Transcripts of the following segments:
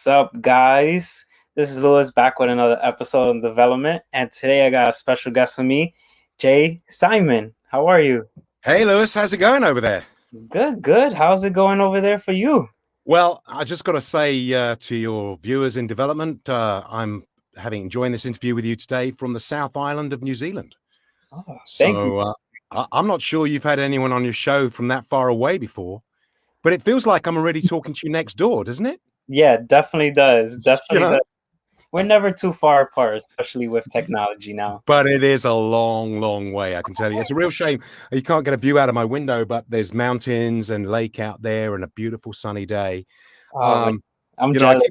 What's up, guys? This is Lewis back with another episode on development, and today I got a special guest with me, Jay Simon. How are you? Hey, Lewis, how's it going over there? Good, good. How's it going over there for you? Well, I just got to say to your viewers in development, I'm enjoying this interview with you today from the South Island of New Zealand. Oh, thank you. So I'm not sure you've had anyone on your show from that far away before, but it feels like I'm already talking to you next door, doesn't it? Yeah, definitely does. You Definitely know? does. We're never too far apart, especially with technology now. But it is a long, long way, I can tell you. It's a real shame you can't get a view out of my window, but there's mountains and lake out there and a beautiful sunny day. Oh man, I'm I jealous.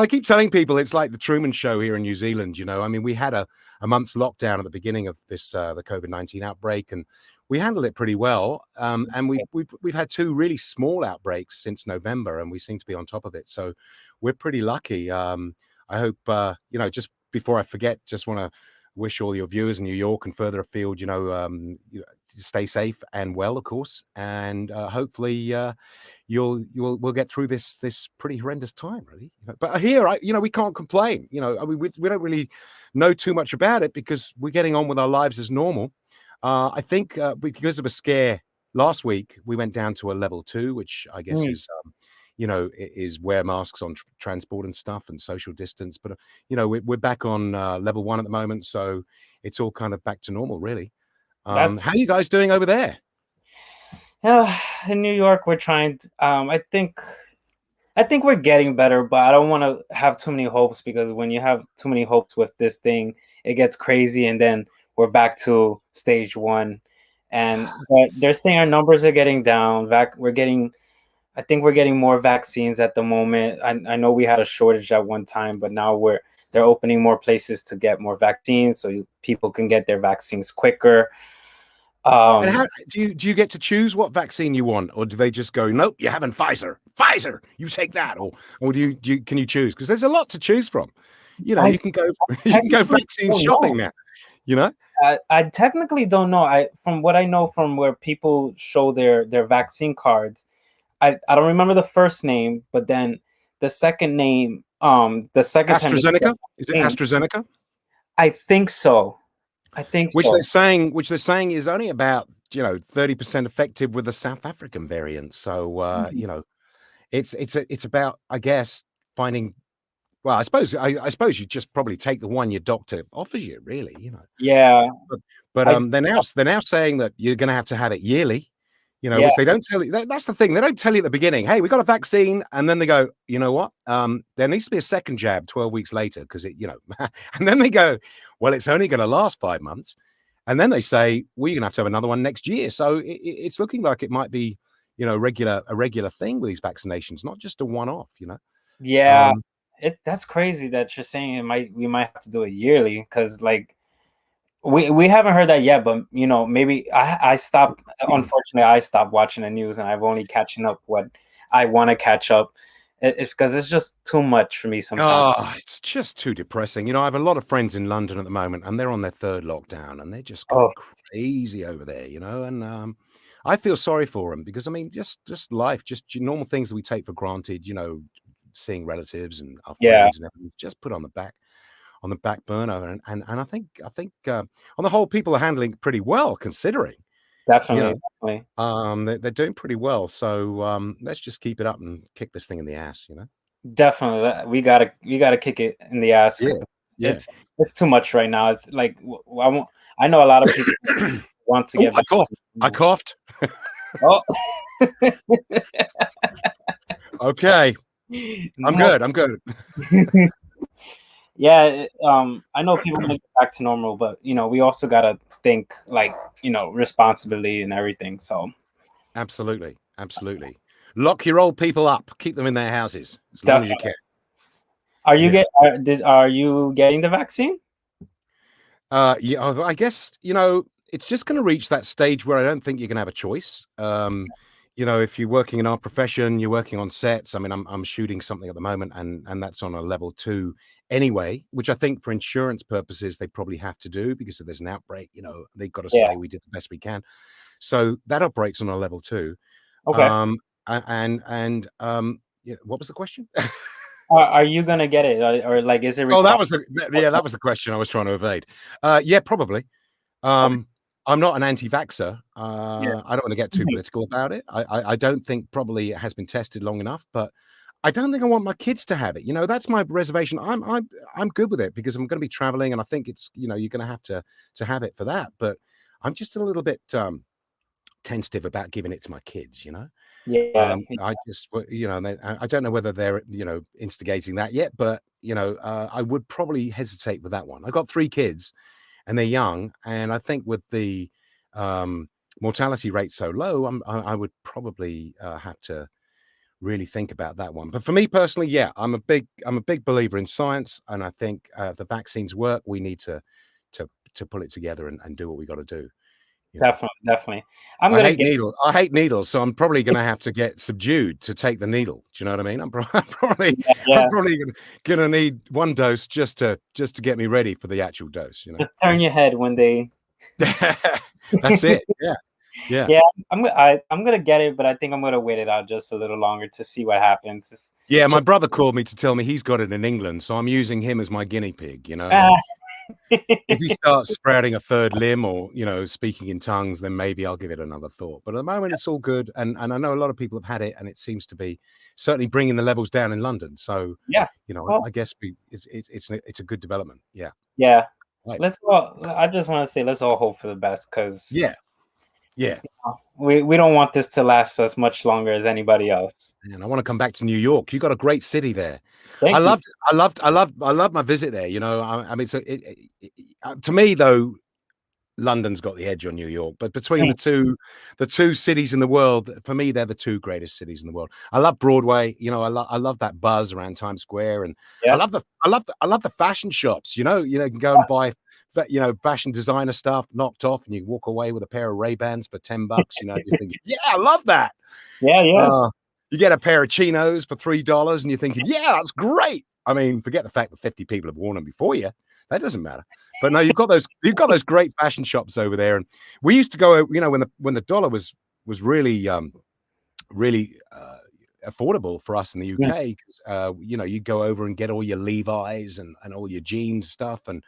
keep telling people it's like the Truman Show here in New Zealand. I mean, we had a month's lockdown at the beginning of this the COVID-19 outbreak, and we handled it pretty well. And we've had two really small outbreaks since November, and we seem to be on top of it. So we're pretty lucky. I hope just before I forget, just want to wish all your viewers in New York and further afield, stay safe and well, of course, and hopefully we'll get through this pretty horrendous time, really. But here, we can't complain. I mean, we don't really know too much about it because we're getting on with our lives as normal. I think because of a scare last week, we went down to a level 2, which I guess is wear masks on transport and stuff and social distance. But we're back on level 1 at the moment, so it's all kind of back to normal, really. How are you guys doing over there? Yeah, in New York, we're trying. I think we're getting better, but I don't want to have too many hopes, because when you have too many hopes with this thing, it gets crazy, and then we're back to stage 1. But they're saying our numbers are getting down. I think we're getting more vaccines at the moment. I know we had a shortage at one time, but now they're opening more places to get more vaccines, so people can get their vaccines quicker. And how do you get to choose what vaccine you want, or do they just go, nope, you're having Pfizer, you take that, or can you choose? Because there's a lot to choose from. You can go vaccine shopping now. I technically don't know. From what I know, from where people show their vaccine cards, I don't remember the first name, but then the second name, the second AstraZeneca? time. Is it AstraZeneca? I think so. Which they're saying is only about 30% effective with the South African variant. So it's about, I guess, finding. Well, I suppose you just probably take the one your doctor offers you, really. Yeah. But they're now saying that you're going to have it yearly. Yeah. Which they don't tell you. That's the thing. They don't tell you at the beginning, hey, we got a vaccine. And then they go, you know what? There needs to be a second jab 12 weeks later, because and then they go, well, it's only going to last 5 months. And then they say, well, you're going to have another one next year. So it's looking like it might be, a regular thing with these vaccinations, not just a one-off, Yeah. That's crazy that you're saying we might have to do it yearly, because we haven't heard that yet, but maybe I stopped. Unfortunately, I stopped watching the news, and I've only catching up what I want to catch up. It's because it's just too much for me sometimes. Oh, it's just too depressing. I have a lot of friends in London at the moment, and they're on their 3rd lockdown, and they're just going crazy over there. And I feel sorry for them, because I mean, just life, just normal things that we take for granted. Seeing relatives and our friends and everything, just put on the back burner, and I think on the whole, people are handling it pretty well, considering. Definitely. They're doing pretty well. So let's just keep it up and kick this thing in the ass. Definitely, we gotta kick it in the ass. Yeah. It's too much right now. It's like I know a lot of people want to get. I coughed. Oh. Okay. I'm good. Yeah, I know people want to get back to normal, but we also gotta think responsibly and everything. So absolutely, lock your old people up, keep them in their houses as long as you can. Are you getting the vaccine? Yeah, I guess it's just going to reach that stage where I don't think you're going to have a choice. If you're working in our profession, you're working on sets. I mean, I'm shooting something at the moment, and that's on a level 2 anyway, which I think for insurance purposes they probably have to do, because if there's an outbreak, they've got to say we did the best we can. So that operates on a level 2. Okay. What was the question? Are you gonna get it, or like, is it Oh, that required? was that was the question I was trying to evade. Yeah, probably. Okay. I'm not an anti-vaxxer. Yeah. I don't want to get too Mhm. political about it. I don't think probably it has been tested long enough, but I don't think I want my kids to have it. You know, that's my reservation. I'm good with it because I'm going to be traveling, and I think it's you're going to have to have it for that. But I'm just a little bit tentative about giving it to my kids. Yeah. I just I don't know whether they're instigating that yet, but I would probably hesitate with that one. I got 3 kids and they're young, and I think with the um, mortality rate so low, I would probably have to really think about that one. But for me personally, yeah, I'm a big believer in science, and I think if the vaccines work, we need to pull it together and do what we got to do. You know, Definitely, definitely. I'm gonna get. I hate needles, so I'm probably going to have to get subdued to take the needle. Do you know what I mean? Yeah, I'm yeah. probably gonna need 1 dose just to get me ready for the actual dose. Just turn your head when they. That's it. Yeah. Yeah. Yeah, I'm gonna get it, but I think I'm gonna wait it out just a little longer to see what happens. Yeah, So, my brother called me to tell me he's got it in England, so I'm using him as my guinea pig, ah, and if he starts sprouting a third limb or, speaking in tongues, then maybe I'll give it another thought. But at the moment, it's all good, and I know a lot of people have had it, and it seems to be certainly bringing the levels down in London. So, yeah. Well, I guess it's a good development. Yeah. yeah. Right. Let's all. I just want to say, let's all hope for the best, because Yeah. Yeah. we don't want this to last us much longer as anybody else. And I want to come back to New York. You got a great city there. I Thank you. loved, I loved my visit there. I mean, so to me though, London's got the edge on New York, but between Mm, the two cities in the world, for me, they're the 2 greatest cities in the world. I love Broadway. I love that buzz around Times Square, and yeah. I love the fashion shops. You can go and buy, fashion designer stuff knocked off, and you walk away with a pair of Ray-Bans for $10. You're thinking, yeah, I love that. Yeah, yeah. Uh, you get a pair of chinos for $3, and you're thinking, yeah, that's great. I mean, forget the fact that 50 people have worn them before you. That doesn't matter. But no, you've got those great fashion shops over there, and we used to go. When the dollar was really really affordable for us in the Mm, UK. 'Cause, you go over and get all your Levi's and all your jeans stuff, and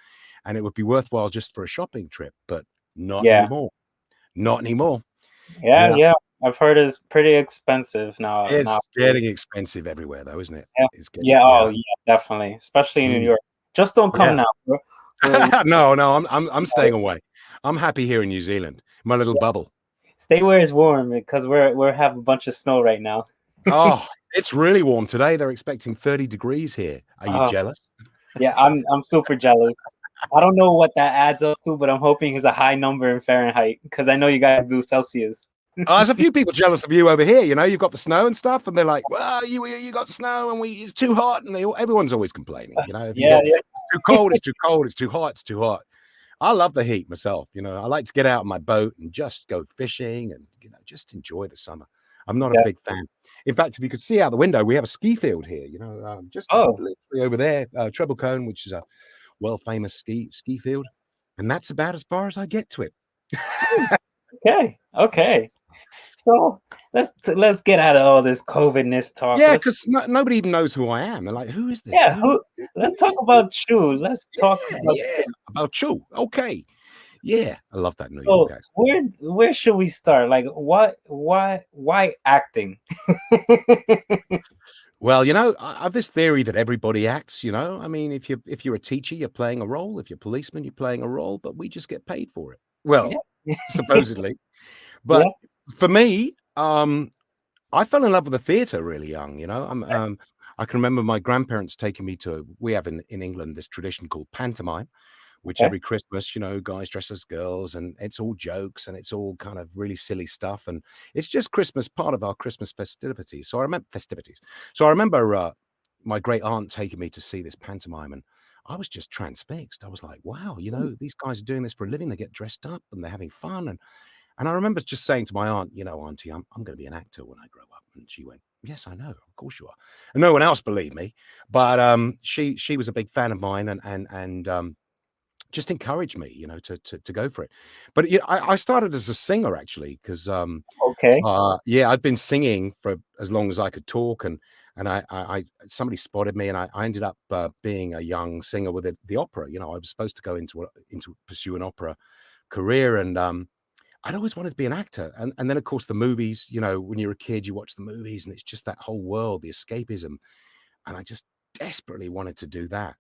it would be worthwhile just for a shopping trip. But not yeah, anymore. Not anymore. yeah, Yeah, yeah. I've heard it's pretty expensive now. it's getting expensive everywhere, though, isn't it? Yeah, It's getting yeah. Oh, yeah. yeah, definitely. Especially in New Mm. York. Just don't come Yeah. now. We're No, I'm staying away. I'm happy here in New Zealand, my little yeah. bubble. Stay where it's warm, because we're have a bunch of snow right now. Oh, it's really warm today. They're expecting 30 degrees here. Are you Oh, jealous? yeah. I'm super jealous. I don't know what that adds up to, but I'm hoping it's a high number in Fahrenheit, because I know you guys do Celsius. Oh, there's a few people jealous of you over here. You've got the snow and stuff, and they're like, "Well, you got snow, and it's too hot," and everyone's always complaining. If you Yeah, get yeah, it's too cold, it's too cold, it's too hot, it's too hot. I love the heat myself. I like to get out on my boat and just go fishing and just enjoy the summer. I'm not a yeah. big fan. In fact, if you could see out the window, we have a ski field here. Just Oh, literally over there, Treble Cone, which is a world famous ski field, and that's about as far as I get to it. okay, okay. So let's get out of all this COVIDness talk. Yeah, Let's because nobody even knows who I am. They're like, "Who is this? yeah. Who? Let's Who talk is this?" about you. Let's talk Yeah, about yeah. About you. Okay. Yeah, I love that New York so accent. where should we start? Like, what why acting? Well, I have this theory that everybody acts. I mean, if you're a teacher, you're playing a role. If you're a policeman, you're playing a role, but we just get paid for it. Yeah, Well, supposedly. yeah. But for me, I fell in love with the theater really young. I can remember my grandparents taking me to. We have in England this tradition called pantomime, which Okay. every Christmas, guys dress as girls, and it's all jokes and it's all kind of really silly stuff, and it's just Christmas, part of our Christmas festivities. So I remember my great aunt taking me to see this pantomime, and I was just transfixed. I was like, wow, these guys are doing this for a living. They get dressed up and they're having fun, and I remember just saying to my aunt, Auntie, I'm going to be an actor when I grow up. And she went, yes, I know, of course you are. And no one else believed me, but she was a big fan of mine, and just encouraged me, to go for it. But I started as a singer actually, because Okay. yeah, I'd been singing for as long as I could talk, and and somebody spotted me, and I ended up being a young singer with the opera. You know, I was supposed to go into pursue an opera career, and I'd always wanted to be an actor. And then of course the movies. You know, when you're a kid, you watch the movies, and it's just that whole world, the escapism, and I just desperately wanted to do that.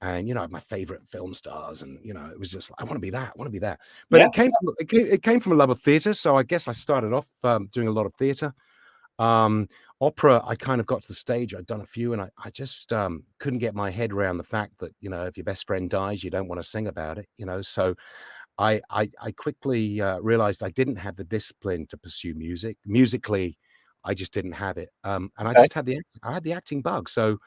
And you know, my favorite film stars, and you know, it was just I want to be that, I want to be that. But Yeah. it came from a love of theatre. So I guess I started off doing a lot of theatre. Um, Opera, I kind of got to the stage, I'd done a few, and I just couldn't get my head around the fact that, you know, if your best friend dies, you don't want to sing about it, you know. So I quickly realized I didn't have the discipline to pursue music. Musically, I just didn't have it. And I Okay. just had the acting bug. So,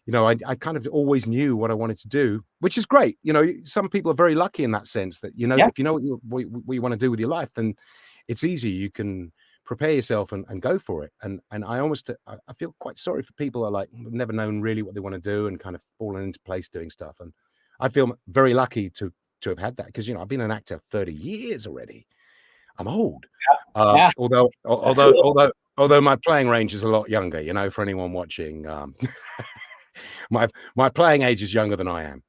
you know, I kind of always knew what I wanted to do, which is great. You know, some people are very lucky in that sense that, you know, Yeah. if you know what you want to do with your life, then it's easy. You can prepare yourself and go for it. And I feel quite sorry for people who are like have never known really what they want to do and kind of fallen into place doing stuff. And I feel very lucky to have had that because, you know, I've been an actor 30 years already. I'm old. Yeah. Although That's a little. although my playing range is a lot younger, you know, for anyone watching, my playing age is younger than I am.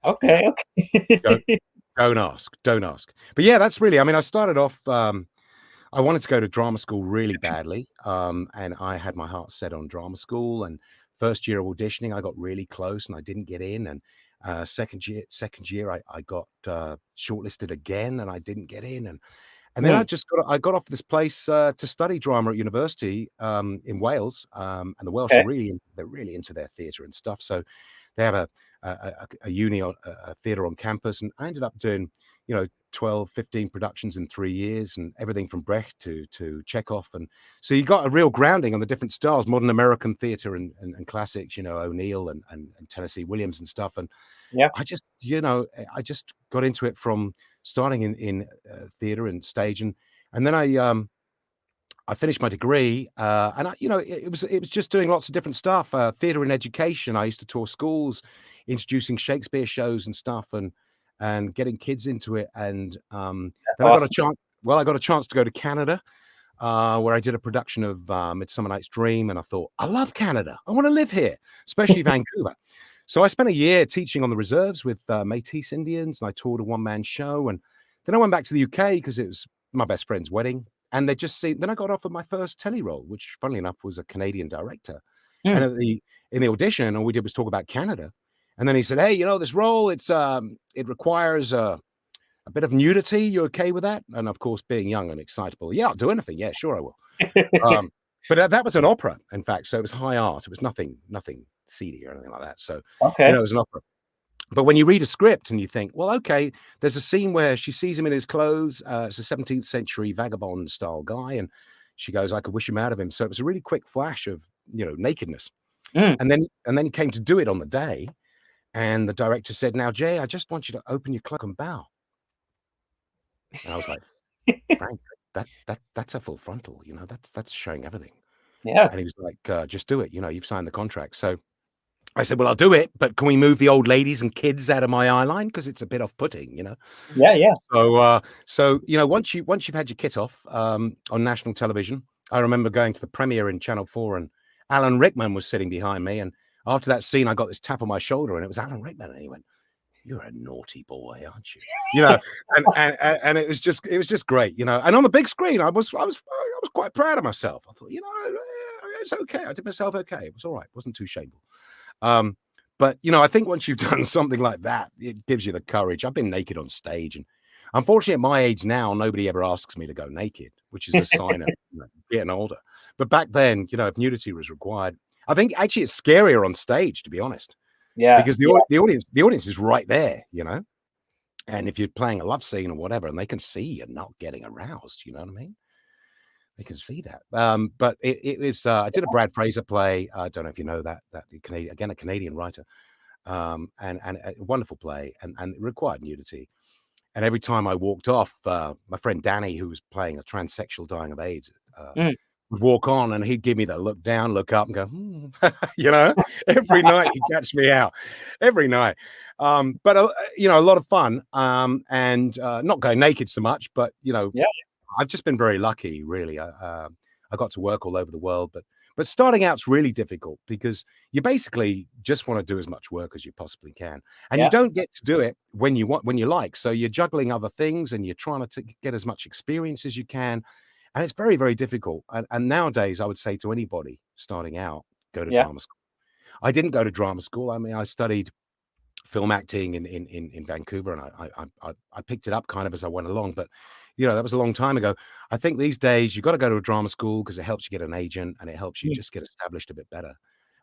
Yeah. Okay. Don't Okay. don't ask. Don't ask. But yeah, that's really, I mean, I started off, I wanted to go to drama school really badly. And I had my heart set on drama school. And first year of auditioning, I got really close and I didn't get in. And second year, I got shortlisted again and I didn't get in. And then Mm, I got off this place to study drama at university in Wales. And the Welsh okay. are they're really into their theatre and stuff. So they have a uni or a theatre on campus, and I ended up doing, you know, 12, 15 productions in 3 years, and everything from Brecht to Chekhov. And so you got a real grounding on the different styles, modern American theatre and classics, you know, O'Neill and Tennessee Williams and stuff. And Yeah. I just, you know, I just got into it from starting in theatre and stage, and then I finished my degree, and you know, it was just doing lots of different stuff, theatre and education. I used to tour schools, introducing Shakespeare shows and stuff, and getting kids into it. And That's then I got a awesome. chance. Well, I got a chance to go to Canada, where I did a production of Midsummer Night's Dream, and I thought, I love Canada. I want to live here, especially Vancouver. So I spent a year teaching on the reserves with Métis Indians, and I toured a one-man show. And then I went back to the UK because it was my best friend's wedding. And they just see. Then I got offered my first telly role, which, funnily enough, was a Canadian director. And Mm, in the audition, all we did was talk about Canada. And then he said, "Hey, you know, this role, it requires a bit of nudity. You okay with that?" And of course, being young and excitable, yeah, I'll do anything. Yeah, sure, I will. But that was an opera, in fact. So it was high art. It was nothing seedy or anything like that. So, you okay. know, it was an opera. But when you read a script and you think, well, okay, there's a scene where she sees him in his clothes. It's a 17th century vagabond style guy. And she goes, I could wish him out of him. So it was a really quick flash of, you know, nakedness. Mm. And then he came to do it on the day. And the director said, now, Jay, I just want you to open your cloak and bow. And I was like, Frank, that's a full frontal, you know, that's showing everything. Yeah. And he was like, just do it. You know, you've signed the contract. So I said, well, I'll do it, but can we move the old ladies and kids out of my eye line? Because it's a bit off-putting, you know? Yeah. Yeah. So you know, once you've had your kit off on national television, I remember going to the premiere in Channel 4 and Alan Rickman was sitting behind me. And after that scene, I got this tap on my shoulder and it was Alan Rickman. And he went, you're a naughty boy, aren't you? You know, and it was just great, you know. And on the big screen, I was quite proud of myself. I thought, you know, it's okay. I did myself okay. It was all right. It wasn't too shameful. But you know, I think once you've done something like that, it gives you the courage. I've been naked on stage, and unfortunately, at my age now, nobody ever asks me to go naked, which is a sign of, you know, getting older. But back then, you know, if nudity was required, I think actually it's scarier on stage, to be honest, Yeah. because the audience is right there, you know. And if you're playing a love scene or whatever, and they can see you're not getting aroused, you know what I mean? They can see that. But it was I did a Brad Fraser play. I don't know if you know that Canadian, again, a Canadian writer, and a wonderful play, and it required nudity. And every time I walked off, my friend Danny, who was playing a transsexual dying of AIDS, Mm. would walk on, and he'd give me the look down, look up, and go, you know, every night he'd catch me out, every night. But you know, a lot of fun, and not going naked so much, but you know, Yeah. I've just been very lucky, really. I got to work all over the world, but But starting out's really difficult because you basically just want to do as much work as you possibly can, and you Yeah. don't get to do it when you want, when you like. So you're juggling other things, and you're trying to get as much experience as you can, and it's very, very difficult. And nowadays, I would say to anybody starting out, go to Yeah. drama school. I didn't go to drama school. I mean, I studied film acting in Vancouver, and I picked it up kind of as I went along. But that was a long time ago. I think these days you got to go to a drama school because it helps you get an agent and it helps you Mm. just get established a bit better.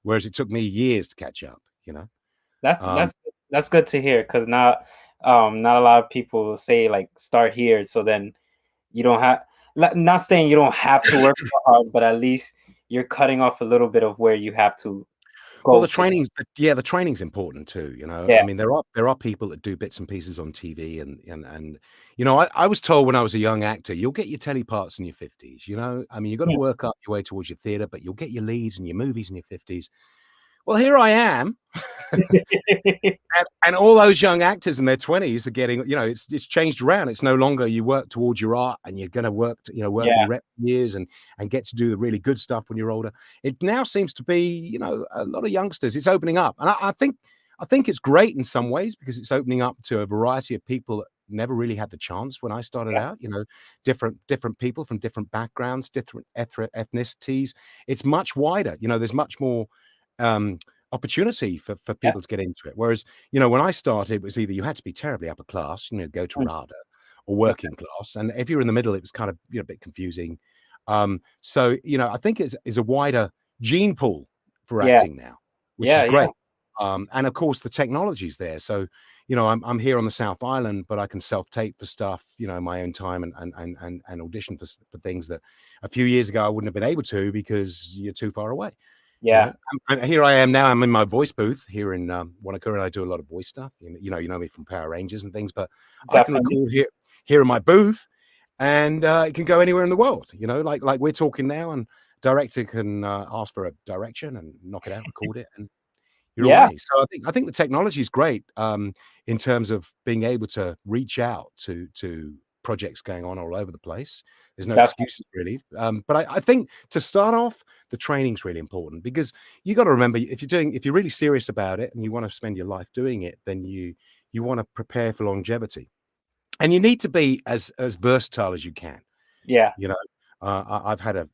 Whereas it took me years to catch up. That Um, that's good to hear, because not a lot of people say like start here, so then you don't have, not saying you don't have to work so hard, but at least you're cutting off a little bit of where you have to Well, go to. the training's important too. Yeah. I mean, there are people that do bits and pieces on TV, and I was told when I was a young actor, you'll get your telly parts in your 50s. I mean, you got to Yeah. work up your way towards your theater, but you'll get your leads and your movies in your 50s. Well, here I am, and all those young actors in their 20s are getting, it's changed around. It's no longer you work towards your art and you're going to work, work Yeah. in rep years and get to do the really good stuff when you're older. It now seems to be, a lot of youngsters. It's opening up, and I think it's great in some ways because it's opening up to a variety of people that never really had the chance when I started Yeah. out. Different people from different backgrounds, different ethnicities. It's much wider. There's much more um opportunity for Yeah. people to get into it. Whereas, when I started, it was either you had to be terribly upper class, go to Mm. RADA, or Okay. working class. And if you're in the middle, it was kind of, a bit confusing. So, I think it's a wider gene pool for Yeah. acting now, which is Yeah. Yeah. great. And of course, the technology's there. So, I'm here on the South Island, but I can self-tape for stuff, in my own time and audition for things that a few years ago I wouldn't have been able to because you're too far away. Yeah. And here I am now. I'm in my voice booth here in Wanaka, and I do a lot of voice stuff. You know me from Power Rangers and things, but I can Definitely. record here in my booth, and it can go anywhere in the world. Like we're talking now, and director can ask for a direction and knock it out, record it, and you're Yeah. away. So I think the technology is great in terms of being able to reach out to projects going on all over the place. There's no Definitely. excuses really. But I think to start off, the training's really important because you got to remember if you're really serious about it and you want to spend your life doing it, then you want to prepare for longevity, and you need to be as versatile as you can. Yeah. You know, I've had a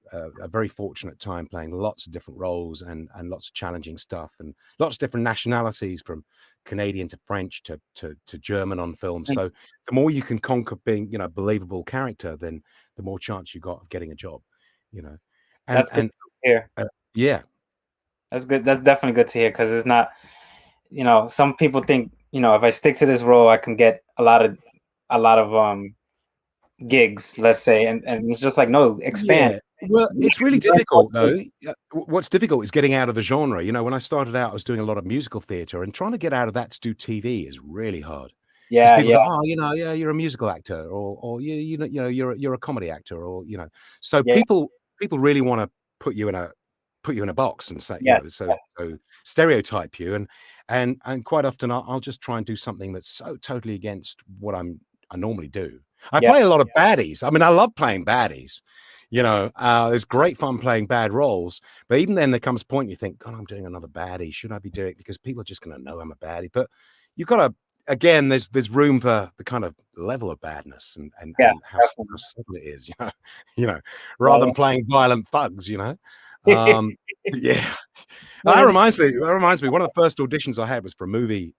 very fortunate time playing lots of different roles and lots of challenging stuff and lots of different nationalities, from Canadian to French to German on film. Mm. So the more you can conquer being, a believable character, then the more chance you got of getting a job. You know, and That's good and to hear. yeah, That's good. That's definitely good to hear, because it's not, some people think, if I stick to this role, I can get a lot of gigs, let's say, and it's just like, no, expand. yeah. Well, it's really Branch out difficult to- though. What's difficult is getting out of the genre. When I started out, I was doing a lot of musical theater, and trying to get out of that to do TV is really hard. Because Yeah. people Yeah. go, oh, yeah, you're a musical actor, or you're a comedy actor, or. So Yeah. people really want to put you in a box and say, Yeah. so stereotype you, and quite often I'll just try and do something that's so totally against what I normally do. I Yeah. play a lot of baddies. I mean, I love playing baddies. There's great fun playing bad roles, but even then there comes a point you think, God, I'm doing another baddie. Should I be doing it? Because people are just going to know I'm a baddie. But you've got to, again, there's room for the kind of level of badness and Yeah. how Definitely. subtle it is, you know, rather Yeah. than playing violent thugs. Yeah. Um, yeah. What is? That reminds me, one of the first auditions I had was for a movie.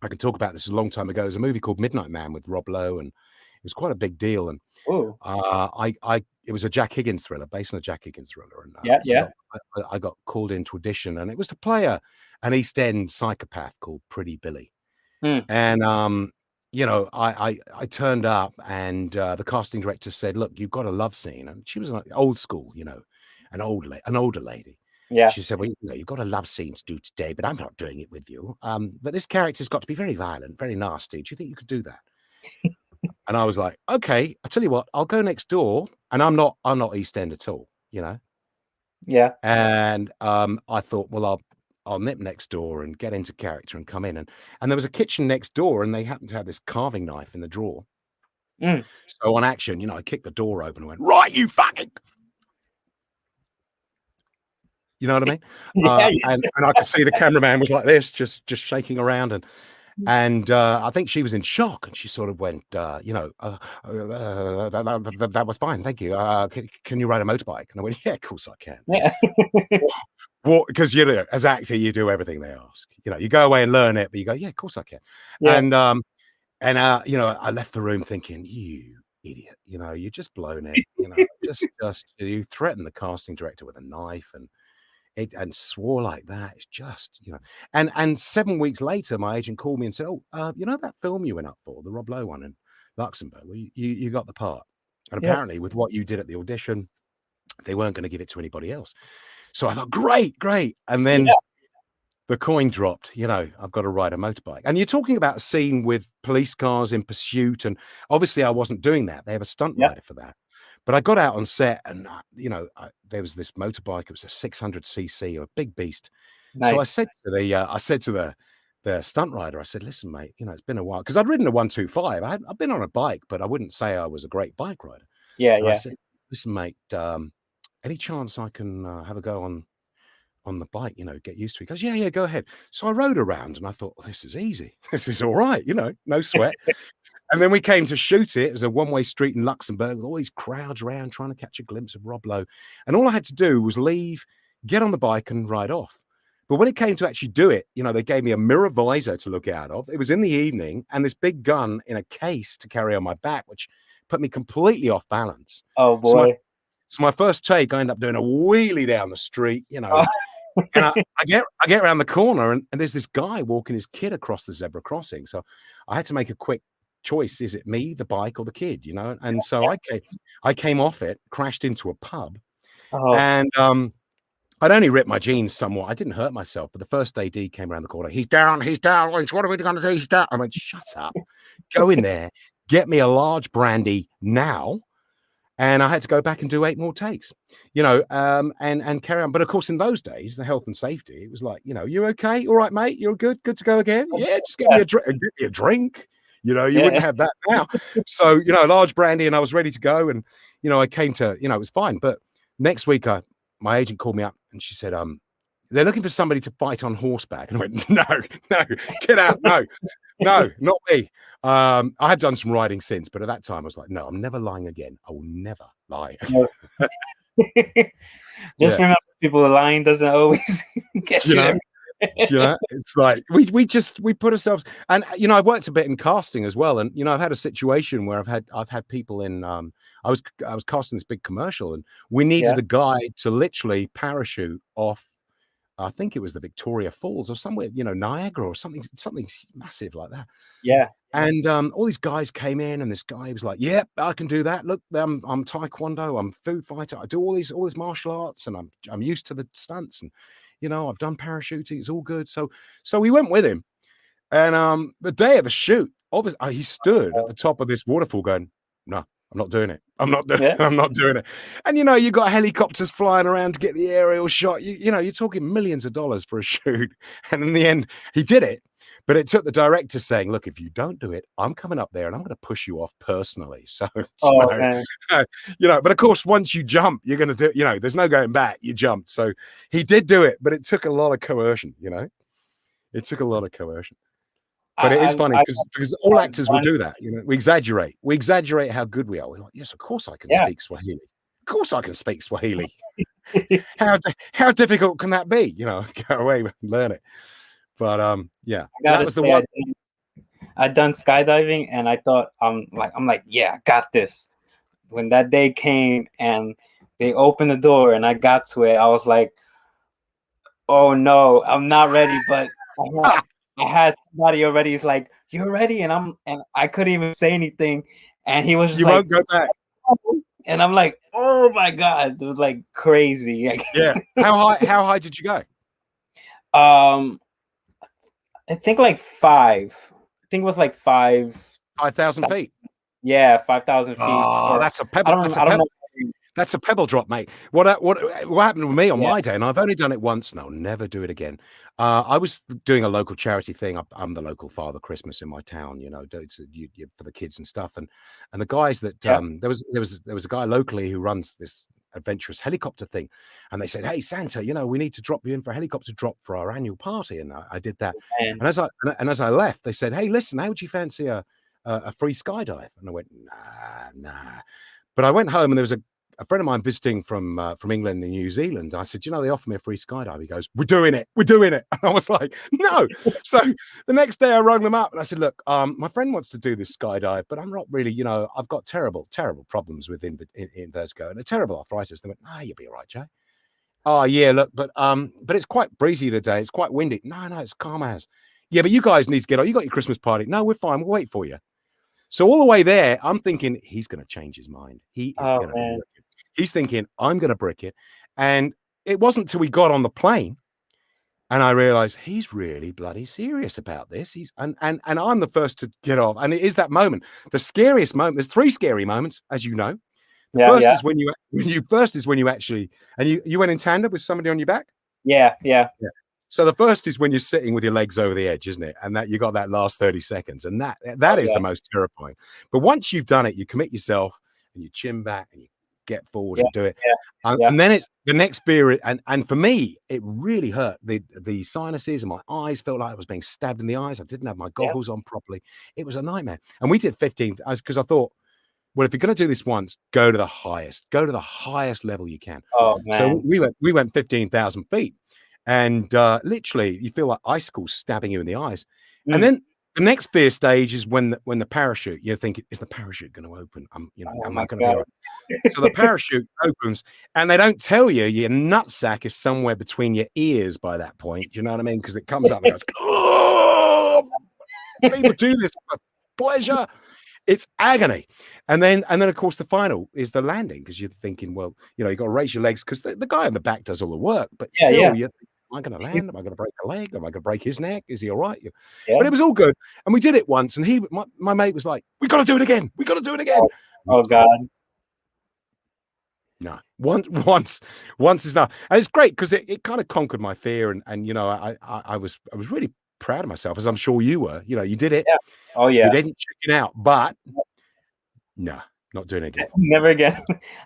I can talk about this a long time ago. There's a movie called Midnight Man with Rob Lowe, and it was quite a big deal. And Oh. it was a Jack Higgins thriller, based on a Jack Higgins thriller, and Yeah. Yeah. I got called in to audition, and it was to play an East End psychopath called Pretty Billy. Mm. And I turned up, and the casting director said, "Look, you've got a love scene," and she was like old school, an older lady. Yeah. She said, "Well, you've got a love scene to do today, but I'm not doing it with you. But this character's got to be very violent, very nasty. Do you think you could do that?" And I was like, "Okay, I tell you what, I'll go next door." And I'm not East End at all. Yeah. And I thought, well, I'll nip next door and get into character and come in. And there was a kitchen next door, and they happened to have this carving knife in the drawer. Mm. So on action, I kicked the door open and went, "Right, you fucking." You know what I mean? Yeah, And I could see the cameraman was like this, just shaking around, and I think she was in shock, and she sort of went, that was fine, thank you. Can you ride a motorbike? And I went, yeah, of course I can. yeah, What? Because as actor, you do everything they ask. You go away and learn it, but you go, yeah, of course I can. yeah, And I left the room thinking, you idiot, you just blown it, just you threatened the casting director with a knife and swore like that. It's just, and 7 weeks later, my agent called me and said, oh, that film you went up for, the Rob Lowe one in Luxembourg, well, you got the part. And yeah, apparently with what you did at the audition, they weren't going to give it to anybody else. So I thought, great. And yeah, then the coin dropped, I've got to ride a motorbike. And you're talking about a scene with police cars in pursuit. And obviously I wasn't doing that. They have a stunt yeah. rider for that. But I got out on set and, there was this motorbike. It was a 600cc, a big beast. So I Nice. said to the stunt rider, I said, listen, mate, it's been a while. Because I'd ridden a 125. I've been on a bike, but I wouldn't say I was a great bike rider. Yeah, And I yeah, said, listen, mate, any chance I can have a go on the bike, get used to it? He goes, yeah, go ahead. So I rode around and I thought, well, this is easy. This is all right, no sweat. And then we came to shoot it. It was a one-way street in Luxembourg with all these crowds around trying to catch a glimpse of Rob Lowe. And all I had to do was leave, get on the bike and ride off. But when it came to actually do it, they gave me a mirror visor to look out of. It was in the evening and this big gun in a case to carry on my back, which put me completely off balance. oh So my boy. so my first take, I end up doing a wheelie down the street, Oh, and I get around the corner and there's this guy walking his kid across the zebra crossing. So I had to make a quick choice. Is it me, the bike, or the kid? And so I came off it, crashed into a pub, oh, and I'd only ripped my jeans somewhat. I didn't hurt myself, but the first AD came around the corner. He's down. What are we going to do? He's down. I went, shut up. Go in there, get me a large brandy now. And I had to go back and do 8 more takes, and carry on. But of course, in those days, the health and safety, it was like, you're okay, all right, mate, you're good to go again. Yeah, just get me a drink. You wouldn't yeah. have that now. So, large brandy, and I was ready to go. And I came to, it was fine. But next week, my agent called me up and she said, they're looking for somebody to fight on horseback. And I went, no, get out, no, not me. I have done some riding since, but at that time I was like, no, I'm never lying again. I will never lie. No. Just Yeah. remember, people lying doesn't always get you there. It's like we put ourselves, and I've worked a bit in casting as well, and I've had a situation where I've had people in I was casting this big commercial, and we needed Yeah, a guy to literally parachute off. I think it was the Victoria Falls or somewhere, Niagara or something massive like that. yeah. And all these guys came in, and this guy was like, "Yep, I can do that. Look, I'm Taekwondo, I'm food fighter, I do all this martial arts, and I'm used to the stunts, and I've done parachuting. It's all good." So we went with him, and the day of the shoot, obviously, he stood at the top of this waterfall, going, "No, I'm not doing it. I'm not doing. Yeah. I'm not doing it." And you got helicopters flying around to get the aerial shot. You're talking millions of dollars for a shoot, and in the end, he did it. But it took the director saying, "Look, if you don't do it, I'm coming up there and I'm going to push you off personally." So, Oh man. but of course, once you jump, you're going to do, there's no going back. You jumped. So he did do it, but it took a lot of coercion, it took a lot of coercion. But it is funny because all I've actors will done, do that. We exaggerate how good we are. We're like, yes, of course I can yeah. speak Swahili. Of course I can speak Swahili. How difficult can that be? Go away and learn it. But yeah, I that gotta was the say, one. I done skydiving, and I thought I'm like, yeah, I got this. When that day came and they opened the door and I got to it, I was like, oh no, I'm not ready. But I had somebody already. He's like, you're ready, and I couldn't even say anything, and he was just You like, won't go back. and I'm like, oh my god, it was like crazy. Yeah. How high did you go? I think like 5. I think it was like 5. 5,000 feet. Yeah, 5,000 feet. Oh, Or, that's a pebble. I don't know. That's a pebble drop, mate. What happened with me on Yeah, my day, and I've only done it once, and I'll never do it again. I was doing a local charity thing. I'm the local Father Christmas in my town. It's for the kids and stuff. And the guys that yeah, there was a guy locally who runs this adventurous helicopter thing. And they said, "Hey, Santa, you know, we need to drop you in for a helicopter drop for our annual party." And I did that. And And as I left, they said, "Hey, listen, how would you fancy a free skydive?" And I went, nah. But I went home, and there was a friend of mine visiting from England and New Zealand. And I said, "You know, they offered me a free skydive." He goes, "We're doing it. We're doing it." And I was like, "No." So the next day I rang them up and I said, "Look, my friend wants to do this skydive, but I'm not really, you know, I've got terrible problems with in vertigo and a terrible arthritis." They went, "Ah, you'll be all right, Jay." "Oh yeah, look, but it's quite breezy today. It's quite windy." "No, it's calm as." "Yeah, but you guys need to get on. You got your Christmas party." "No, we're fine. We'll wait for you." So all the way there, I'm thinking he's going to change his mind. He is oh going to man, brick it. He's thinking I'm going to brick it. And it wasn't till we got on the plane and I realized he's really bloody serious about this. He's and I'm the first to get off. And it is that moment, the scariest moment. There's 3 scary moments, as you know. The yeah, first yeah, is when you actually and you went in tandem with somebody on your back. yeah, yeah, Yeah. So the first is when you're sitting with your legs over the edge, isn't it? And that you got that last 30 seconds, and that oh is yeah, the most terrifying. But once you've done it, you commit yourself and you chin back and you get forward yeah, and do it. yeah, yeah, And then it's the next beer, and for me, it really hurt. The sinuses and my eyes felt like I was being stabbed in the eyes. I didn't have my yeah. goggles on properly. It was a nightmare. And we did 15 because I thought, well, if you're going to do this once, go to the highest level you can. Oh So man. we went 15,000 feet, and literally you feel like icicles stabbing you in the eyes. And Mm. then the next fear stage is when the parachute. You're thinking, is the parachute going to open? Oh Am I my going to be all god. right? So the parachute opens, and they don't tell you your nutsack is somewhere between your ears by that point. Do you know what I mean? Because it comes up and goes, "Oh, people do this for pleasure." It's agony. And then of course the final is the landing, because you're thinking, well, you know, you got to raise your legs because the guy on the back does all the work, but Yeah, still yeah, you think, am I going to land? Am I going to break a leg? Am I going to break his neck? Is he all right? yeah. But it was all good. And we did it once, and my mate was like, "We got to do it again. We got to do it again." Oh, oh god. No, once is enough. And it's great because it kind of conquered my fear, and you know, I was really proud of myself, as I'm sure you were. You know, you did it. Yeah. Oh You yeah. didn't chicken out, but no, not doing it again. Never again.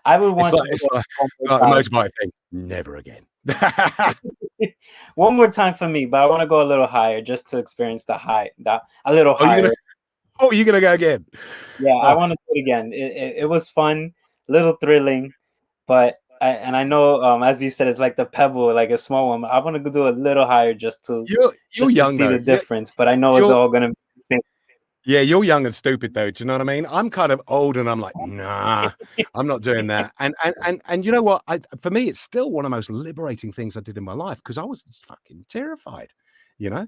I would It's want to like do it's it like one more like the time. motorbike thing. Never again. One more time for me, but I want to go a little higher just to experience the high, a little Oh, higher. you're gonna go again. Yeah, I Oh, want to do it again. It was fun, a little thrilling, but I know, as you said, it's like the pebble, like a small one. I want to do a little higher you're just to young see though. the difference. But I know it's You're all gonna be the same. yeah, you're young and stupid though. Do you know what I mean? I'm kind of old, and I'm like, nah, I'm not doing that. And you know what? For me, it's still one of the most liberating things I did in my life, because I was just fucking terrified, you know.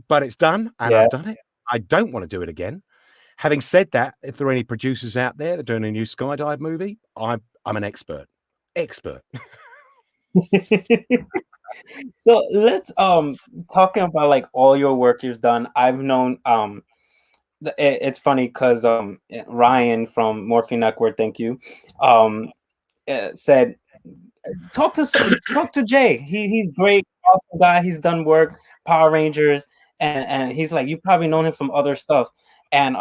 But it's done, and Yeah. I've done it. I don't want to do it again. Having said that, if there are any producers out there that are doing a new skydive movie, I'm an expert. Expert. So let's talking about like all your work you've done. I've known it's funny because Ryan from Morphine Network, thank you, said talk to Jay. He's great, awesome guy. He's done work, Power Rangers, and he's like, you probably known him from other stuff. And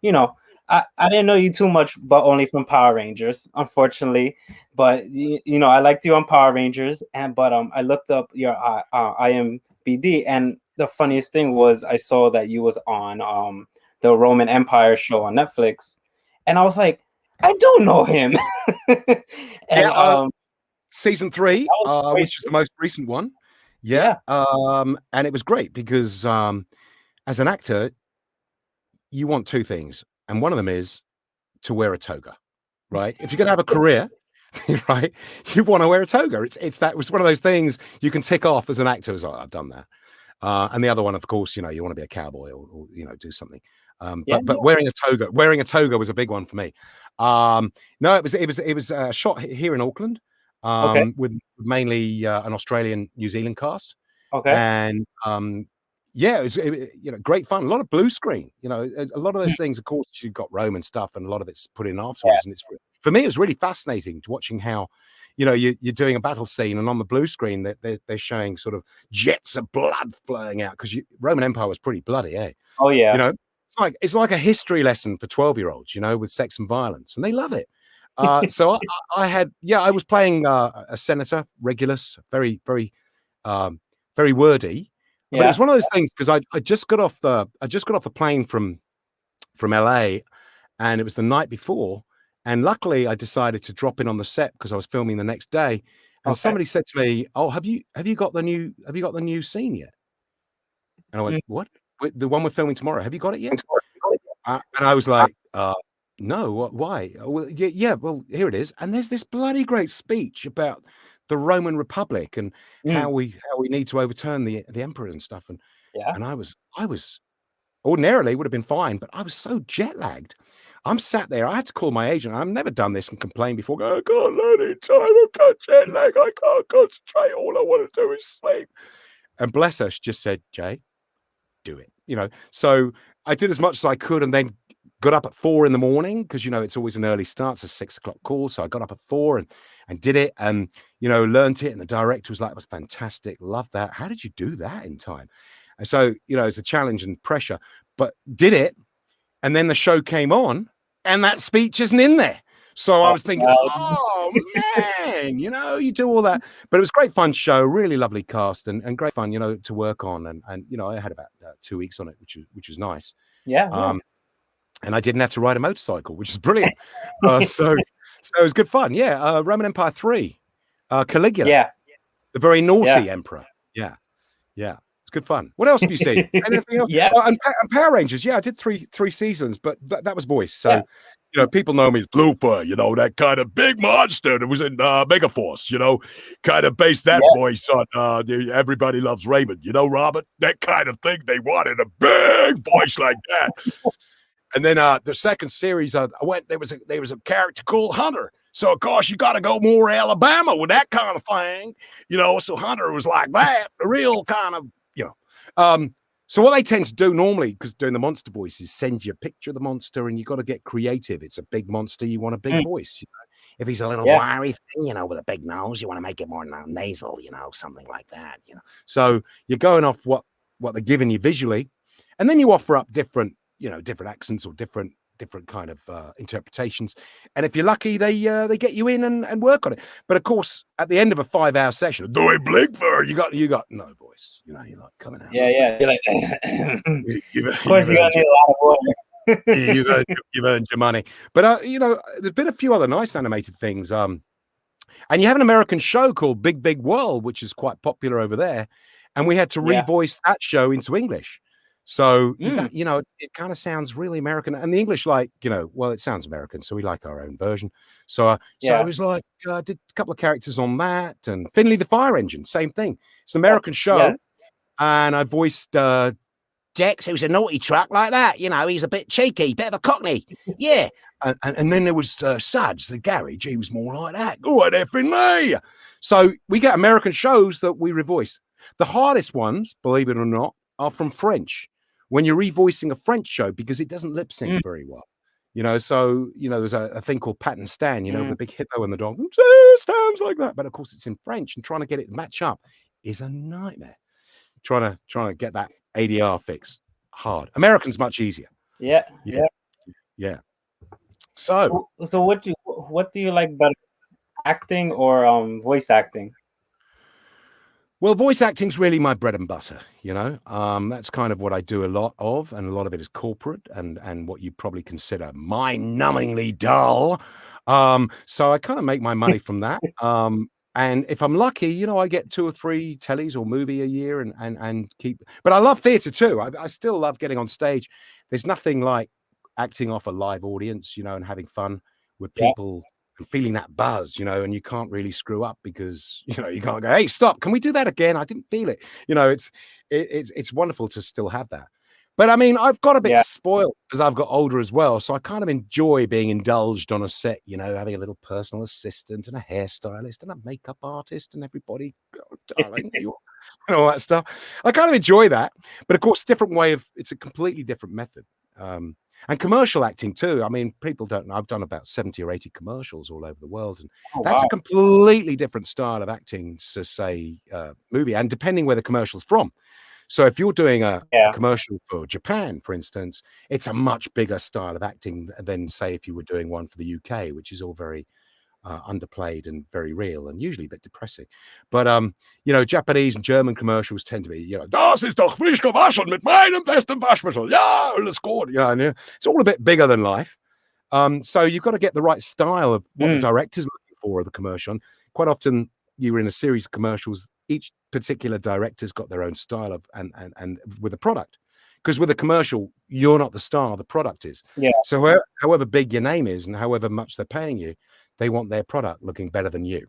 you know, I didn't know you too much, but only from Power Rangers, unfortunately. But you know, I liked you on Power Rangers, but I looked up your IMBD, and the funniest thing was I saw that you was on the Roman Empire show on Netflix, and I was like, I don't know him. Yeah, And season 3, that was great. which is the most recent one. Yeah, Yeah, and it was great because as an actor, you want 2 things, and one of them is to wear a toga, right? If you're gonna have a career, right, you wanna wear a toga. It's one of those things you can tick off as an actor, as I've done that. And the other one, of course, you know, you wanna be a cowboy or you know, do something. yeah, But wearing a toga was a big one for me. No, it was shot here in Auckland, okay, with mainly an Australian, New Zealand cast. okay. And yeah, you know, great fun. A lot of blue screen. You know, a lot of those things. Of course, you've got Roman stuff, and a lot of it's put in Yeah, afterwards. And for me, it was really fascinating to watching how, you know, you're doing a battle scene, and on the blue screen they're showing sort of jets of blood flowing out, because Roman Empire was pretty bloody, eh? oh You yeah, know, it's like a history lesson for 12-year-olds, you know, with sex and violence, and they love it. I had, I was playing a senator, Regulus, very, very, very wordy. But it was Yeah. one of those things because I just got off the plane from LA, and it was the night before. And luckily, I decided to drop in on the set because I was filming the next day. And Okay. somebody said to me, "Oh, have you got the new scene yet?" And I went, Mm. "What? The one we're filming tomorrow? Have you got it yet?" And I was like, "No. What? Why?" Well, yeah. Well, here it is. And there's this bloody great speech about the Roman Republic and Mm. how we need to overturn the emperor and stuff. Yeah. And I was ordinarily would have been fine, but I was so jet lagged. I'm sat there. I had to call my agent. I've never done this and complained before. Go, I can't learn in time. I've got jet lag. I can't concentrate. All I want to do is sleep. And bless her, she just said, "Jay, do it." So I did as much as I could, and then got up at 4 a.m. because it's always an early start. It's a 6 o'clock call. So I got up at 4 and did it, and learned it. And the director was like, "It was fantastic. Love that. How did you do that in time?" And so, it's a challenge and pressure, but did it. And then the show came on, and that speech isn't in there. So I Oh, was thinking, well, oh man, you do all that. But it was a great fun show, really lovely cast, and great fun, to work on. And I had about 2 weeks on it, which was nice. yeah. And I didn't have to ride a motorcycle, which is brilliant. So it was good fun. Yeah. Roman Empire 3, Caligula, Yeah. the very naughty Yeah. emperor. Yeah. Yeah. It's good fun. What else have you seen? Anything else? Yeah. And Power Rangers. Yeah, I did three seasons, but that was voice. So, Yeah. people know me as Bluefer, that kind of big monster that was in Megaforce, kind of based that voice on Everybody Loves Raymond, Robert, that kind of thing. They wanted a big voice like that. And then the second series, I went. There was a character called Hunter. So of course you got to go more Alabama with that kind of thing, So Hunter was like that, a real kind of, So what they tend to do normally, because doing the monster voice, is send you a picture of the monster, and you got to get creative. It's a big monster, you want a big voice. If he's a little wiry thing, with a big nose, you want to make it more nasal, something like that. So you're going off what they're giving you visually, and then you offer up different accents or different kind of interpretations. And if you're lucky, they get you in and work on it. But of course, at the end of a 5-hour session, do it blink for you got no voice. You're like coming out. Yeah. You're like, Of course, you gotta need a lot of water. you've earned your money. But there's been a few other nice animated things. And you have an American show called Big Big World, which is quite popular over there. And we had to revoice that show into English. So it kind of sounds really American, and the English, well, it sounds American, so we like our own version. So it was like I did a couple of characters on that, and Finley the Fire Engine, same thing. It's an American show, and I voiced Dex, who's a naughty truck like that. He's a bit cheeky, bit of a cockney, yeah. And then there was Suds, the garage. He was more like that. Go ahead, effing me. So we get American shows that we revoice. The hardest ones, believe it or not, are from French. When you're revoicing a French show, because it doesn't lip sync very well, so there's a thing called Pat and Stan, the big hippo and the dog stands like that, but of course it's in French, and trying to get it to match up is a nightmare. Trying to get that ADR fix hard. American's much easier. Yeah. So what do you like better, acting or voice acting? Well, voice acting's really my bread and butter, That's kind of what I do a lot of, and a lot of it is corporate and what you probably consider mind-numbingly dull. So I kind of make my money from that. And if I'm lucky, I get 2 or 3 tellies or movie a year and keep. But I love theatre too. I still love getting on stage. There's nothing like acting off a live audience, and having fun with people. And feeling that buzz, and you can't really screw up because you can't go, hey, stop, can we do that again? I didn't feel it. It's wonderful to still have that. But I mean, I've got a bit spoiled as I've got older as well, so I kind of enjoy being indulged on a set, having a little personal assistant and a hairstylist and a makeup artist and everybody, oh, darling, and all that stuff. I kind of enjoy that, but of course, it's a completely different method. And commercial acting too. I mean, people don't know. I've done about 70 or 80 commercials all over the world, and that's a completely different style of acting to say movie, and depending where the commercial's from. So if you're doing a Yeah. commercial for Japan, for instance, it's a much bigger style of acting than, say, if you were doing one for the UK, which is all very underplayed and very real and usually a bit depressing. But Japanese and German commercials tend to be, das ist doch frisch gewaschen mit meinem besten Waschmittel. Ja, alles gut. And it's all a bit bigger than life. So you've got to get the right style of what the director's looking for of the commercial. And quite often you're in a series of commercials, each particular director's got their own style of and with a product. Because with a commercial, you're not the star, the product is. Yeah. So however big your name is and however much they're paying you, they want their product looking better than you.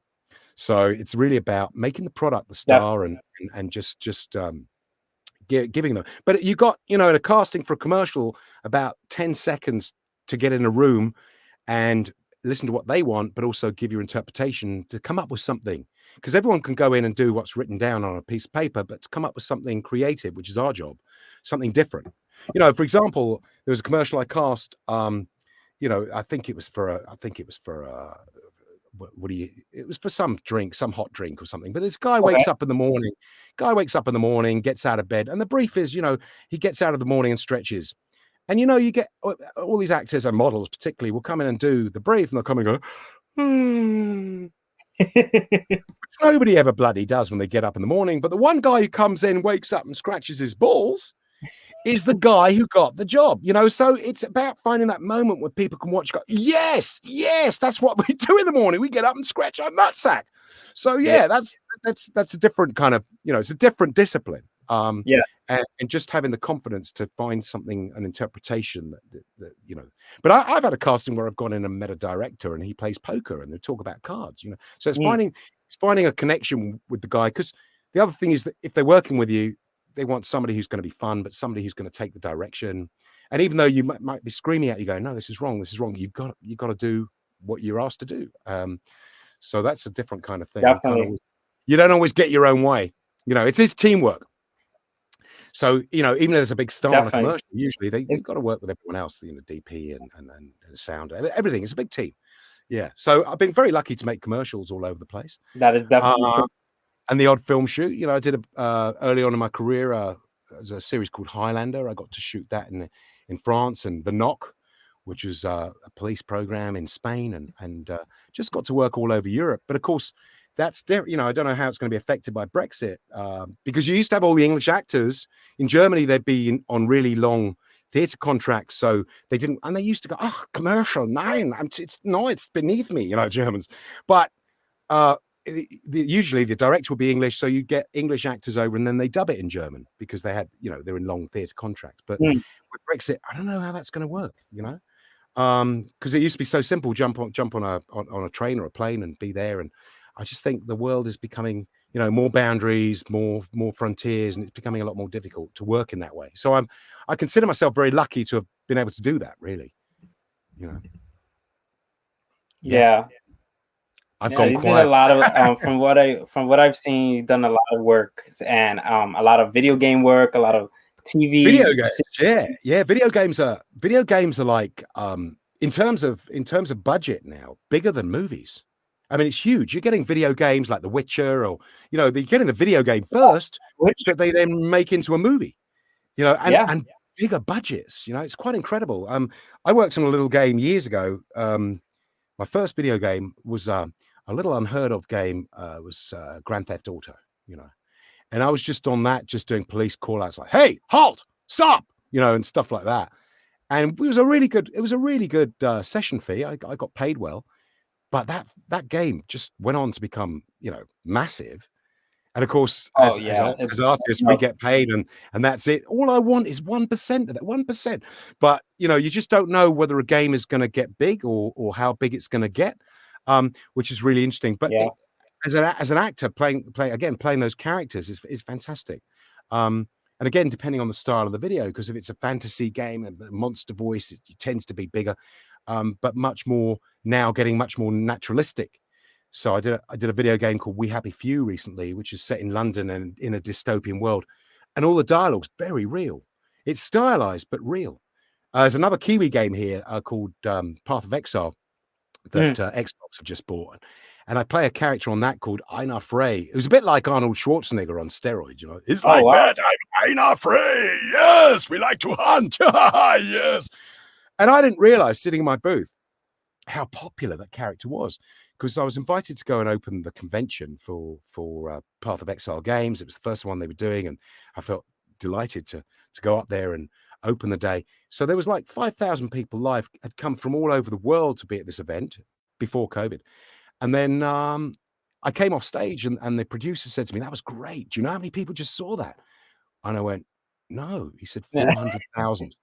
So it's really about making the product the star and just giving them. But you got, in a casting for a commercial, about 10 seconds to get in a room and listen to what they want, but also give your interpretation to come up with something. Because everyone can go in and do what's written down on a piece of paper, but to come up with something creative, which is our job, something different. For example, there was a commercial I cast. I think it was for it was for some drink, some hot drink or something. But this guy wakes up in the morning, gets out of bed, and the brief is, he gets out of the morning and stretches. And you get all these actors and models, particularly, will come in and do the brief, and they'll come and go, which nobody ever bloody does when they get up in the morning. But the one guy who comes in, wakes up, and scratches his balls is the guy who got the job. So it's about finding that moment where people can watch, go, yes, that's what we do in the morning. We get up and scratch our nutsack. So that's a different kind of, it's a different discipline. And just having the confidence to find something, an interpretation that But I've had a casting where I've gone in and met a director and he plays poker and they talk about cards. So it's finding a connection with the guy, because the other thing is that if they're working with you, they want somebody who's going to be fun, but somebody who's going to take the direction. And even though you might be screaming at you, going, "No, this is wrong. This is wrong." You've got to do what you're asked to do. So that's a different kind of thing. Definitely. You don't always get your own way. It's teamwork. So even though there's a big star on a commercial, usually they've got to work with everyone else. DP and sound, everything. It's a big team. Yeah. So I've been very lucky to make commercials all over the place. That is definitely true. And the odd film shoot. I did early on in my career. There's a series called Highlander. I got to shoot that in France, and The Knock, which was a police program in Spain, and just got to work all over Europe. But of course, that's different. I don't know how it's going to be affected by Brexit, because you used to have all the English actors in Germany. They'd be on really long theatre contracts, so they didn't, and they used to go, "Oh, commercial, nine. It's beneath me," Germans. But usually the director will be English, so you get English actors over, and then they dub it in German because they had, they're in long theatre contracts. But with Brexit, I don't know how that's going to work. Because it used to be so simple: jump on a train or a plane and be there. And I just think the world is becoming, more boundaries, more frontiers, and it's becoming a lot more difficult to work in that way. So I consider myself very lucky to have been able to do that. Really, Yeah. I've gone you've quiet. done a lot of from what I've seen, you've done a lot of work, and a lot of video game work, a lot of TV. Video games, yeah. Video games are like, in terms of budget now, bigger than movies. I mean, it's huge. You're getting video games like The Witcher, or they're getting the video game first that they then make into a movie. And bigger budgets. It's quite incredible. I worked on a little game years ago. My first video game was a little unheard of game. Was Grand Theft Auto. And I was just on that, just doing police call outs like, "Hey, halt, stop," and stuff like that. And it was a really good session fee. I got paid well, but that game just went on to become, massive. And of course, as artists, we get paid, and that's it. All I want is 1% of that, 1%. But you just don't know whether a game is going to get big or how big it's going to get, which is really interesting. But as an actor, playing those characters is fantastic. And again, depending on the style of the video, because if it's a fantasy game, a monster voice, it tends to be bigger, but getting much more naturalistic. So I did a video game called We Happy Few recently, which is set in London and in a dystopian world, and all the dialogue's very real. It's stylized but real. There's another Kiwi game here called Path of Exile that Xbox have just bought, and I play a character on that called Einar Frey. It was a bit like Arnold Schwarzenegger on steroids, you know. It's Oh like wow. that. I'm Einar Frey. Yes, we like to hunt. Yes. And I didn't realize sitting in my booth how popular that character was, because I was invited to go and open the convention for Path of Exile Games. It was the first one they were doing, and I felt delighted to go up there and open the day. So there was like 5,000 people live, had come from all over the world to be at this event before COVID. And then I came off stage, and the producer said to me, "That was great. Do you know how many people just saw that?" And I went, "No." He said, 400,000. Oh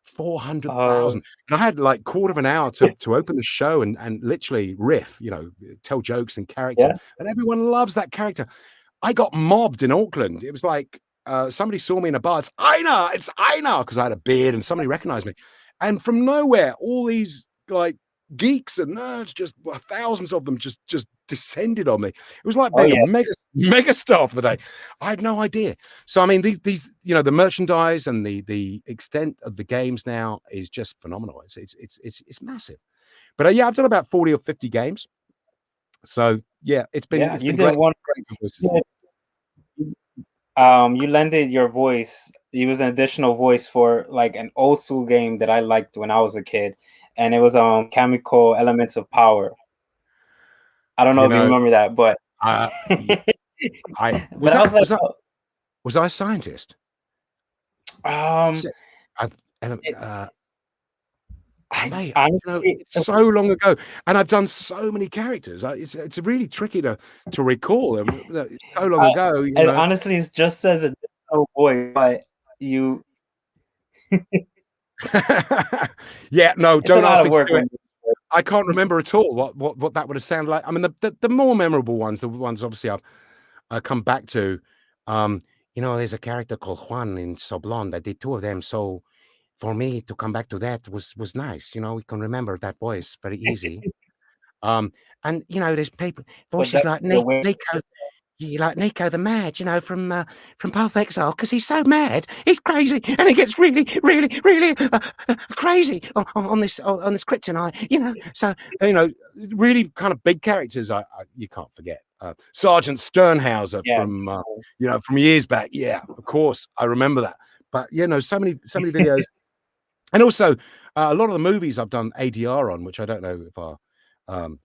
400,000. And I had like quarter of an hour to open the show and literally riff, you know, tell jokes in character. yeah. And everyone loves that character. I got mobbed in Auckland. It was like somebody saw me in a bar. It's Einar, because I had a beard and somebody recognized me. And from nowhere, all these like geeks and nerds, just thousands of them just descended on me. It was like Oh being a yeah. mega star for the day. I had no idea. So I mean, these you know, the merchandise and the extent of the games now is just phenomenal. It's massive. But yeah, I've done about 40 or 50 games. So yeah, it's been Yeah. it's You been did great. one. Great for voices. You lended your voice. You was an additional voice for like an old school game that I liked when I was a kid, and it was Chemical Elements of Power. I don't know You if you know, remember that, but I I but I was like, was I a scientist? um, Was it, I've, it, I mate, you know, honestly, it's so long ago, and I've done so many characters. It's really tricky to recall them. It's so long I, ago, you it know. honestly it's just as a additional voice, but you, Yeah, no, it's a don't lot ask of me to work do it. when. I can't remember at all what that would have sounded like. I mean, the more memorable ones, the ones obviously I come back to. Um, you know, there's a character called Juan in So Blonde. I did two of them, so for me to come back to that was nice. You know, we can remember that voice very easy. Um, and you know, there's people But voices that's like the way. Nico, you like Nico the Mad, you know, from Path of Exile, because he's so mad, he's crazy, and he gets really, really, really crazy on this kryptonite, you know. So you know, really kind of big characters. I you can't forget Sergeant Sternhauser Yeah. from you know, from years back. Yeah, of course, I remember that. But you know, so many videos, and also a lot of the movies I've done ADR on, which I don't know if um,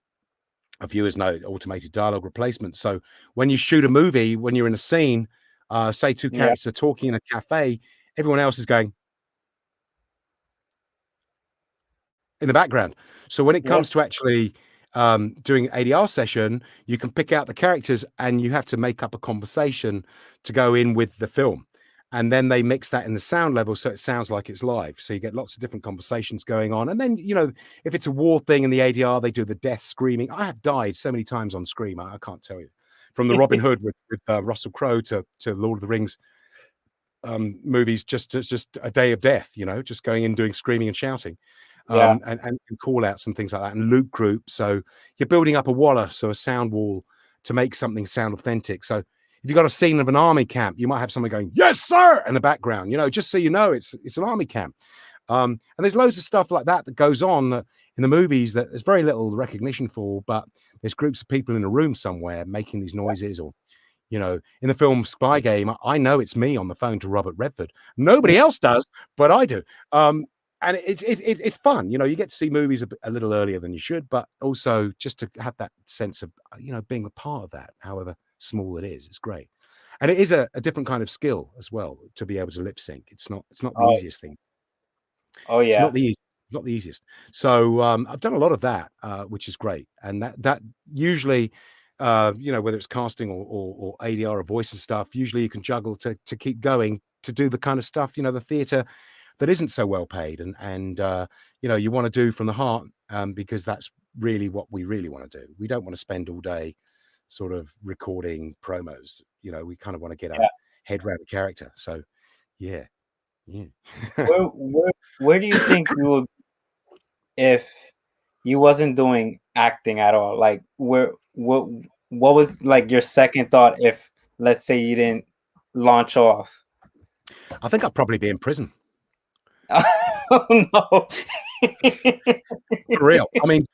our viewers know, automated dialogue replacement. So when you shoot a movie, when you're in a scene, say two Yeah. characters are talking in a cafe, everyone else is going in the background. So when it Yeah. comes to actually doing ADR session, you can pick out the characters and you have to make up a conversation to go in with the film. And then they mix that in the sound level so it sounds like it's live. So you get lots of different conversations going on. And then, you know, if it's a war thing in the ADR, they do the death screaming. I have died so many times on Scream, I can't tell you. From the Robin Hood with Russell Crowe to Lord of the Rings movies, just a day of death, you know, just going in doing screaming and shouting. Yeah. And call outs and things like that, and loop group. So you're building up a walla, so a sound wall to make something sound authentic. So if you've got a scene of an army camp, you might have someone going, "Yes, sir," in the background, you know, just so you know it's an army camp. And there's loads of stuff like that that goes on in the movies that there's very little recognition for, but there's groups of people in a room somewhere making these noises, or you know, in the film Spy Game, I know it's me on the phone to Robert Redford. Nobody else does, but I do. And it's fun. You know, you get to see movies a little earlier than you should, but also just to have that sense of, you know, being a part of that, however small it is, it's great. And it is a different kind of skill as well to be able to lip sync. It's not the Oh, easiest thing. oh It's yeah. not the easiest. So I've done a lot of that, which is great. And that usually, you know, whether it's casting or ADR or voice and stuff, usually you can juggle to keep going to do the kind of stuff, you know, the theatre that isn't so well paid, and you know, you want to do from the heart, because that's really what we really want to do. We don't want to spend all day sort of recording promos. You know, we kind of want to get our Yeah. head around the character. So yeah, yeah. Where do you think you would if you wasn't doing acting at all? Like what was like your second thought if let's say you didn't launch off? I think I'd probably be in prison. Oh no. For real. I mean,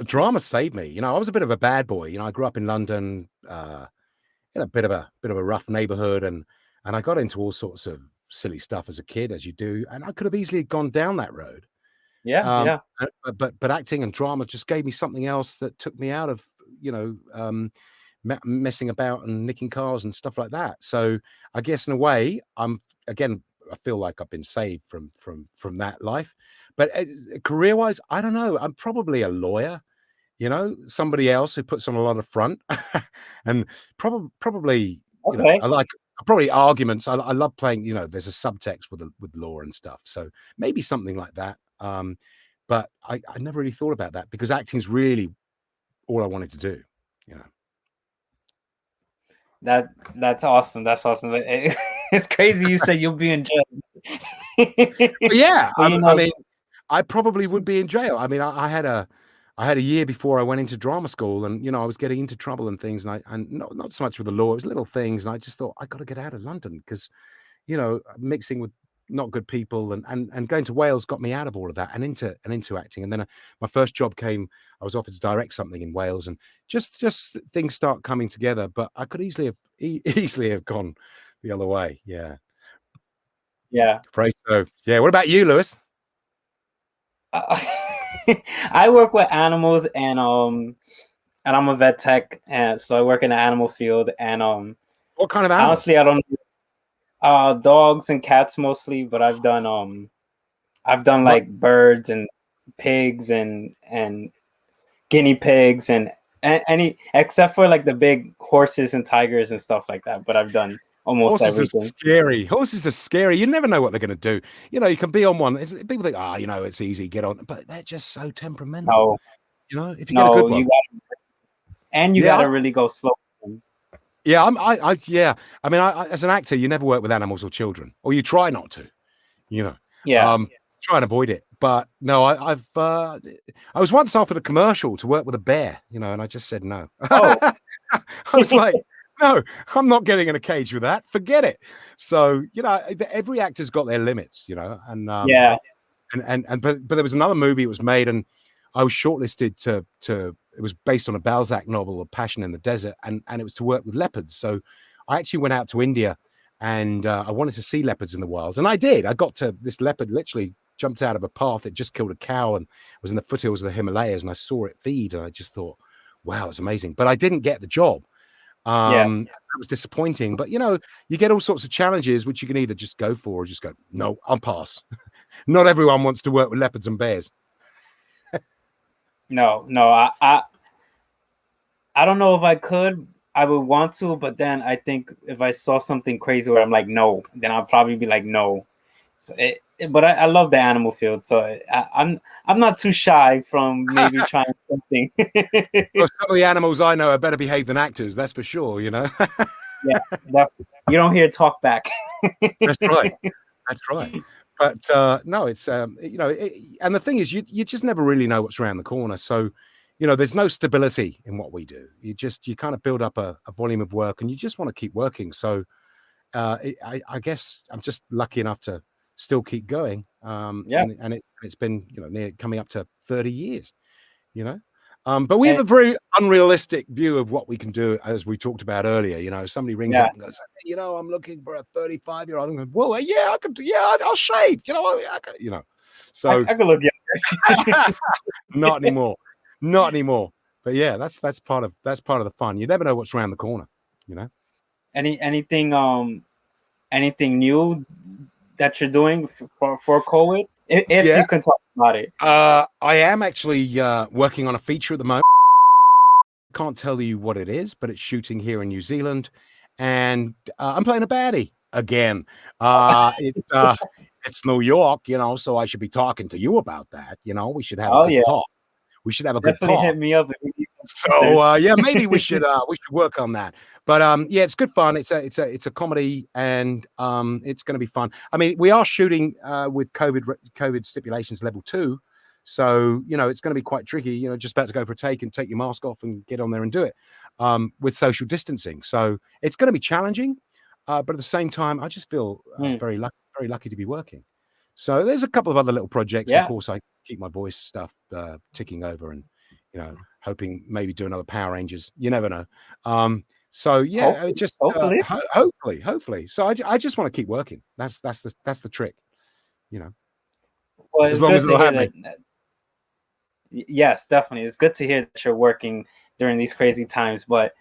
drama saved me. You know, I was a bit of a bad boy. You know, I grew up in London, in a bit of a rough neighborhood, and I got into all sorts of silly stuff as a kid, as you do, and I could have easily gone down that road. Yeah, yeah. But acting and drama just gave me something else that took me out of, you know, messing about and nicking cars and stuff like that. So I guess in a way, I feel like I've been saved from that life. But career-wise, I don't know. I'm probably a lawyer, you know, somebody else who puts on a lot of front, and probably, you know, Okay. I like probably arguments. I love playing. You know, there's a subtext with law and stuff. So maybe something like that. But I never really thought about that because acting's really all I wanted to do. You know. That's awesome. That's awesome. It's crazy you said you'll be in jail. But yeah, But you I know, mean, I probably would be in jail. I mean, I had a year before I went into drama school, and you know, I was getting into trouble and things, and not so much with the law, it was little things, and I just thought I got to get out of London because, you know, mixing with not good people and going to Wales got me out of all of that and into acting. And then my first job came. I was offered to direct something in Wales, and just things start coming together. But I could easily have easily have gone the other way. Yeah, yeah. afraid so. Yeah. What about you, Lewis? Uh, I work with animals, and I'm a vet tech, and so I work in the animal field. And What kind of animals? honestly, I don't dogs and cats mostly, but I've done What like birds and pigs and guinea pigs and any except for like the big horses and tigers and stuff like that. But I've done almost horses are everything. scary. Horses are scary. You never know what they're going to do. You know, you can be on one. People think, you know, it's easy, get on, but they're just so temperamental. No, You know, if you get a good no, one. you Yeah, gotta really go slow. yeah, yeah. I mean, as an actor, you never work with animals or children, or you try not to. You know, Yeah. try and avoid it. But no, I was once offered a commercial to work with a bear. You know, and I just said no. Oh, I was like, no, I'm not getting in a cage with that. Forget it. So, you know, every actor's got their limits. You know, yeah, but there was another movie it was made, and I was shortlisted to it was based on a Balzac novel, A Passion in the Desert, and it was to work with leopards. So I actually went out to India, and I wanted to see leopards in the wild, and I did. I got to this leopard literally jumped out of a path. It just killed a cow and was in the foothills of the Himalayas, and I saw it feed, and I just thought, wow, it's amazing. But I didn't get the job. yeah. That was disappointing. But you know, you get all sorts of challenges which you can either just go for or just go, no, I'll pass. Not everyone wants to work with leopards and bears. No, no. I don't know if I could. I would want to, but then I think if I saw something crazy where I'm like, no, then I'll probably be like, no. So but I love the animal field, so I'm not too shy from maybe trying something. Well, some of the animals I know are better behaved than actors, that's for sure, you know. Yeah, you don't hear talk back. That's right. That's right. But no, it's you know, and the thing is, you just never really know what's around the corner. So, you know, there's no stability in what we do. You kind of build up a volume of work, and you just want to keep working. So, I guess I'm just lucky enough to still keep going. Yeah, And it's been, you know, near coming up to 30 years. You know. But we have and a very unrealistic view of what we can do, as we talked about earlier. You know, somebody rings yeah, up and goes, "Hey, you know, I'm looking for a 35-year-old." I'm going, well, yeah, I could, yeah, I'll shave. You know, you know. So I could look. Yeah. not anymore, not anymore. But yeah, that's part of the fun. You never know what's around the corner. You know. Anything new that you're doing for COVID? If Yeah, you can talk about it. I am actually working on a feature at the moment. Can't tell you what it is, but it's shooting here in New Zealand, and I'm playing a baddie again. It's New York, you know, so I should be talking to you about that. You know, we should have a Oh good yeah, talk. We should have a good definitely talk. hit me up if you need some So pointers. yeah, maybe we should work on that. But yeah, it's good fun. It's a comedy, and it's going to be fun. I mean, we are shooting with COVID stipulations level 2. So, you know, it's going to be quite tricky, you know, just about to go for a take and take your mask off and get on there and do it with social distancing. So it's going to be challenging. But at the same time, I just feel Hmm. very lucky to be working. So there's a couple of other little projects. Of Yeah, course, I keep my voice stuff ticking over, and hoping maybe do another Power Rangers. You never know. So yeah, Hopefully, just hopefully. hopefully. So I just want to keep working. That's the trick, you know. Well, As it's long good as to they'll hear have me. that. Yes, definitely. It's good to hear that you're working during these crazy times, but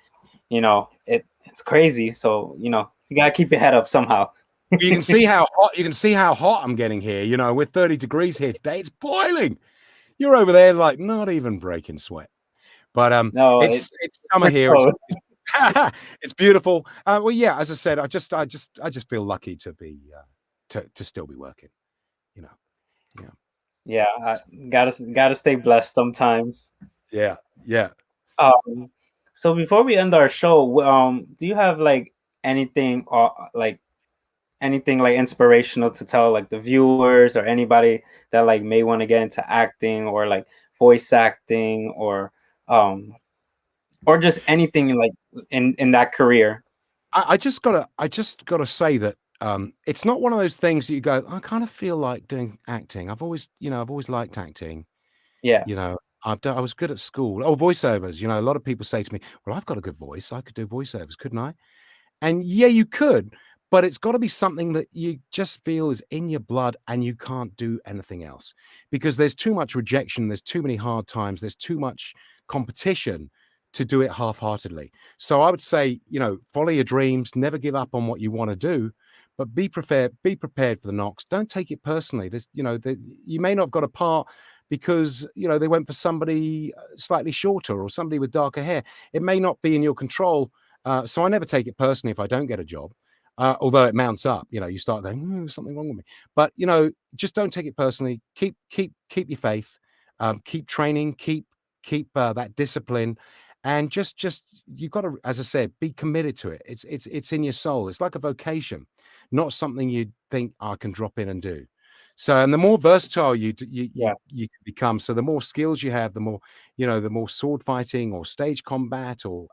it's crazy. So you gotta keep your head up somehow. You can see how hot. You can see how hot I'm getting here. We're 30 degrees here today. It's boiling. You're over there, like not even breaking sweat. But No, it's summer we're here. close. It's beautiful. Well, yeah, as I said, I just feel lucky to be to still be working. You know, yeah, Yeah, gotta stay blessed sometimes. yeah, yeah. Um, so before we end our show, do you have like anything anything like inspirational to tell like the viewers or anybody that like may want to get into acting or like voice acting or just anything like in that career? I just gotta say that it's not one of those things that you go, I kind of feel like doing acting. I've always liked acting. Yeah, You know, I was good at school. Oh, voiceovers. A lot of people say to me, "Well, I've got a good voice. I could do voiceovers, couldn't I?" And yeah, you could, but it's got to be something that you just feel is in your blood and you can't do anything else because there's too much rejection, there's too many hard times, there's too much competition to do it half-heartedly. So I would say, follow your dreams, never give up on what you want to do, but be prepared for the knocks. Don't take it personally. You may not have got a part because they went for somebody slightly shorter or somebody with darker hair. It may not be in your control, so I never take it personally if I don't get a job, although it mounts up. You start going, there's something wrong with me. But just don't take it personally. Keep your faith. Keep training. Keep that discipline, and just you've got to, as I said, be committed to it. It's in your soul. It's like a vocation, not something you think I can drop in and do. So, and the more versatile yeah, you become, so the more skills you have, the more sword fighting or stage combat or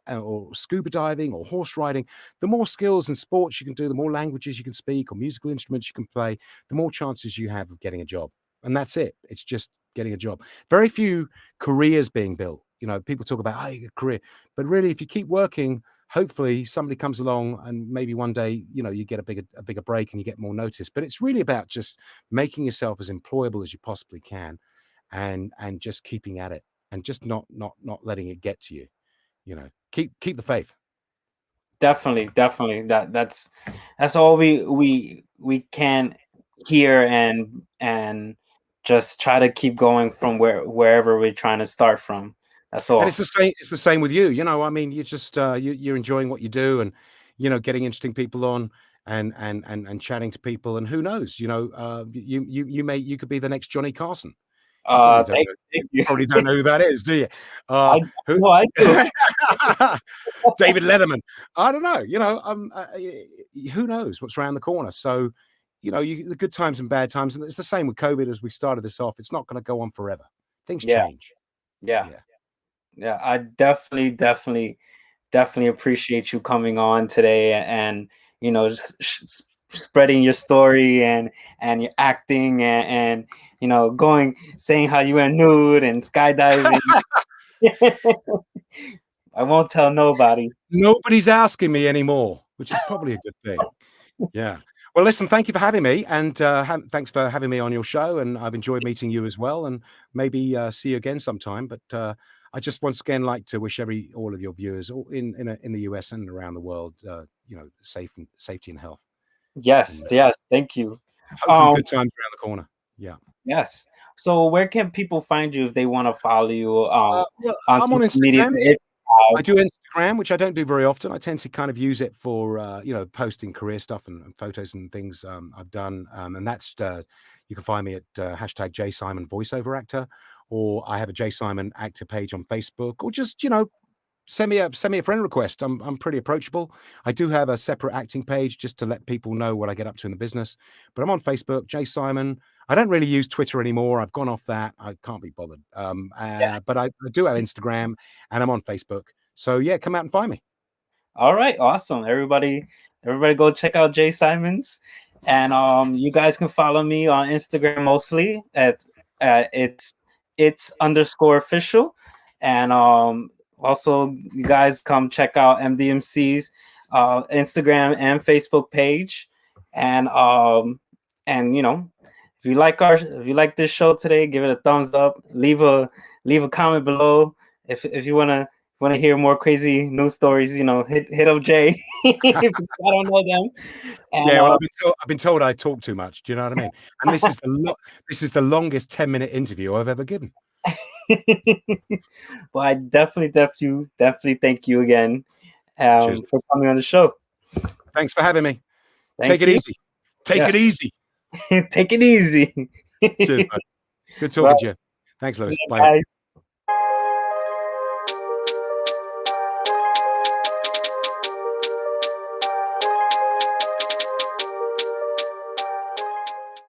scuba diving or horse riding, the more skills and sports you can do, the more languages you can speak or musical instruments you can play, the more chances you have of getting a job. And that's it. It's just getting a job. Very few careers being built. People talk about your career, but really, if you keep working, hopefully somebody comes along and maybe one day, you get a bigger break and you get more notice. But it's really about just making yourself as employable as you possibly can and just keeping at it and just not letting it get to you. Keep the faith. definitely. That's all we can hear and just try to keep going from wherever we're trying to start from. That's And it's all. the same with you. I mean, you just you're enjoying what you do and getting interesting people on and chatting to people, and who knows, you could be the next Johnny Carson. You probably don't know. You Thank you. probably don't know who that is, do you? I Who? no, I do. David Letterman. I don't know. Who knows what's around the corner? So, the good times and bad times, and it's the same with COVID as we started this off. It's not going to go on forever. Things Yeah, change. yeah, Yeah. yeah. I definitely appreciate you coming on today and just spreading your story and your acting and going saying how you went nude and skydiving. I won't tell nobody. Nobody's asking me anymore, which is probably a good thing. Yeah. Well, listen, thank you for having me, and thanks for having me on your show. And I've enjoyed meeting you as well, and maybe see you again sometime. But I just once again like to wish all of your viewers in the US and around the world, safety and health, Yes, and yes, thank you. hopefully Um, good times around the corner. Yeah. yes. So where can people find you if they want to follow you Well, on I'm on social media? Instagram. If I do Instagram, which I don't do very often. I tend to kind of use it for, posting career stuff and photos and things I've done. And that's, you can find me at hashtag J Simon voiceover actor, or I have a J Simon actor page on Facebook, or just, send me a friend request. I'm pretty approachable. I do have a separate acting page just to let people know what I get up to in the business. But I'm on Facebook, Jay Simon. I don't really use Twitter anymore. I've gone off that. I can't be bothered. But I do have Instagram and I'm on Facebook. So yeah, come out and find me. All right, awesome. Everybody go check out Jay Simons. And you guys can follow me on Instagram mostly. It's underscore official. And also, you guys come check out MDMC's Instagram and Facebook page. And you know, if you like this show today, give it a thumbs up. Leave a comment below if you wanna hear more crazy news stories. You know, hit up Jay if I don't know them. And Yeah, well, I've been told I talk too much. Do you know what I mean? And this is the longest 10-minute interview I've ever given. well, I definitely thank you again Cheers. for coming on the show. Thanks for having me. Thank Take it you. easy. Take Yes. it easy. Take it easy. Cheers, bud. Good Well, talking to you. Thanks, Lewis. Bye. guys.